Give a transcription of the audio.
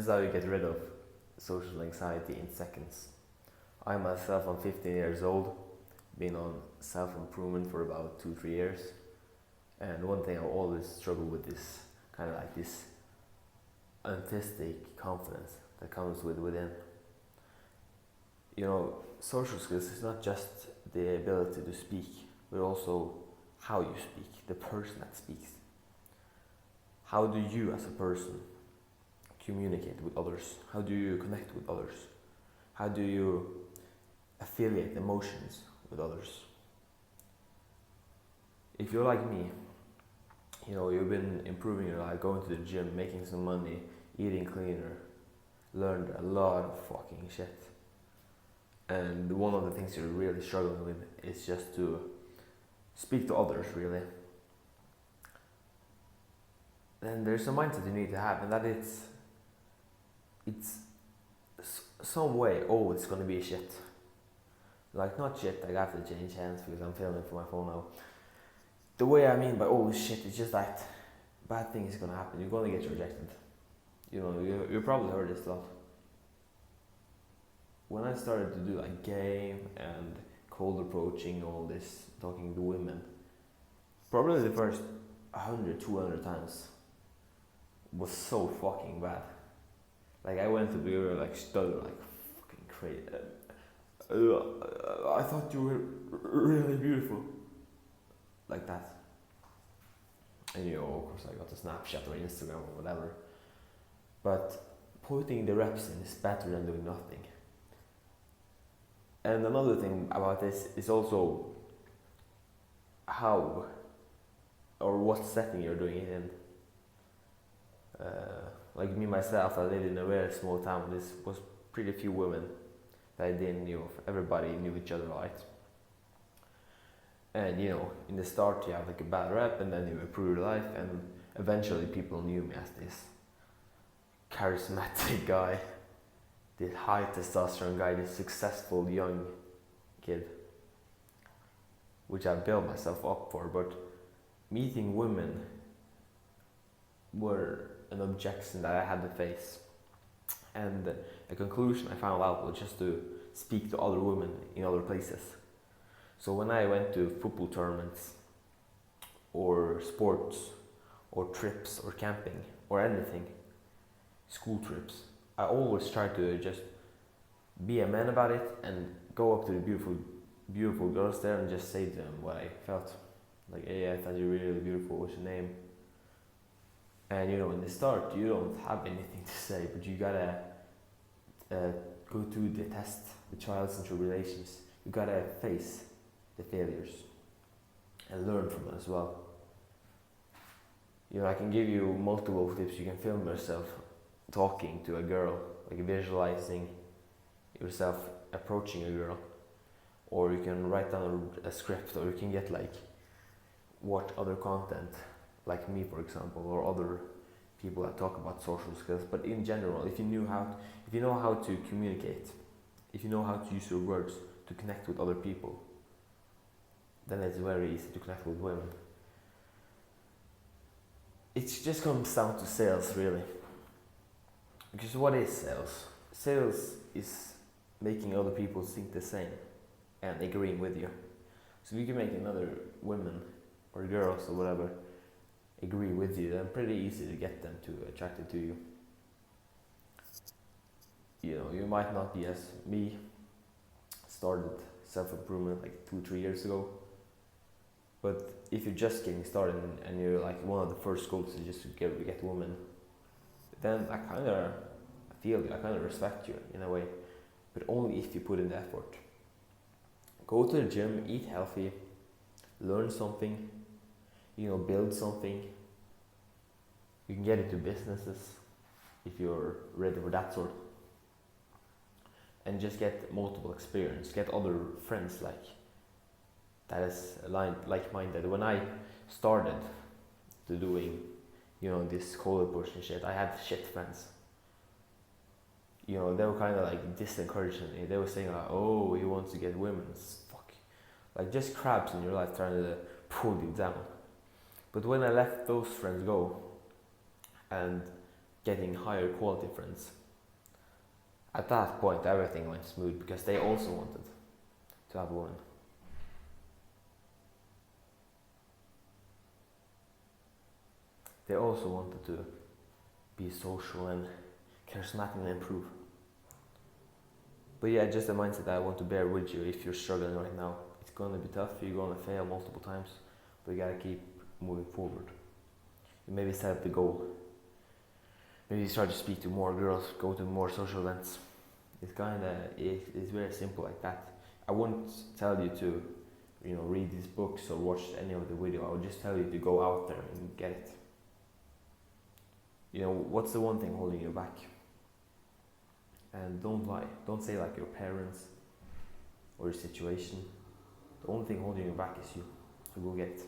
is how you get rid of social anxiety in seconds. I myself am 15 years old, been on self-improvement for about 2-3 years, and one thing I always struggle with is kind of like this authentic confidence that comes within. Social skills is not just the ability to speak, but also how you speak, the person that speaks. How do you as a person communicate with others? How do you connect with others? How do you affiliate emotions with others? If you're like me, you've been improving your life, going to the gym, making some money, eating cleaner, learned a lot of fucking shit. And one of the things you're really struggling with is just to speak to others, really. Then there's a mindset you need to have, and that it's some way, it's gonna be shit. Like, not shit, I have to change hands because I'm filming for my phone now. The way I mean by shit, it's just that bad thing is gonna happen. You're gonna get rejected. You probably heard this a lot. When I started to do like game and cold approaching, all this, talking to women, probably the first 100, 200 times was so fucking bad. Like, I went to the girl, like, stutter, like, fucking crazy. I thought you were really beautiful. Like that. And of course I got a Snapchat or Instagram or whatever. But putting the reps in is better than doing nothing. And another thing about this is also how or what setting you're doing it in. Like me myself, I lived in a very small town. This was pretty few women that I didn't know. Everybody knew each other, right? And in the start you have like a bad rep, and then you improve your life, and eventually people knew me as this charismatic guy, this high testosterone guy, this successful young kid, which I built myself up for. But meeting women were an objection that I had to face, and a conclusion I found out was just to speak to other women in other places. So when I went to football tournaments or sports or trips or camping or anything, school trips, I always tried to just be a man about it and go up to the beautiful girls there and just say to them what I felt. Like, hey, I thought you're really beautiful, what's your name? And in the start you don't have anything to say, but you gotta go through the test, the trials and tribulations. You gotta face the failures and learn from it as well. I can give you multiple tips. You can film yourself talking to a girl, like visualizing yourself approaching a girl, or you can write down a script, or you can get like watch other content, like me for example, or other people that talk about social skills. But in general, if you know how to communicate, if you know how to use your words to connect with other people, then it's very easy to connect with women. It just comes down to sales, really. Because what is sales? Sales is making other people think the same and agreeing with you. So if you can make another women or girls or whatever agree with you, then pretty easy to get them to attracted to you. You might not be as me, started self-improvement like 2-3 years ago. But if you're just getting started and you're like one of the first goals is just to get women, then I kind of feel you, I kind of respect you in a way, but only if you put in the effort. Go to the gym, eat healthy, learn something, build something. You can get into businesses if you're ready for that sort. And just get multiple experience, get other friends that is aligned, like-minded. When I started to doing, this cold push and shit, I had shit friends. They were kind of like disencouraging me. They were saying like, oh, he wants to get women. Fuck. Like, just crabs in your life trying to pull you down. But when I let those friends go and getting higher quality friends. At that point, everything went smooth because they also wanted to have a woman. They also wanted to be social and charismatic and improve. But yeah, just a mindset that I want to bear with you if you're struggling right now. It's gonna be tough, you're gonna fail multiple times, but you gotta keep moving forward. You maybe set up the goal. Maybe start to speak to more girls, go to more social events. It's very simple like that. I wouldn't tell you to, read these books or watch any of the video. I would just tell you to go out there and get it. What's the one thing holding you back? And don't lie. Don't say like your parents or your situation. The only thing holding you back is you. So go get it.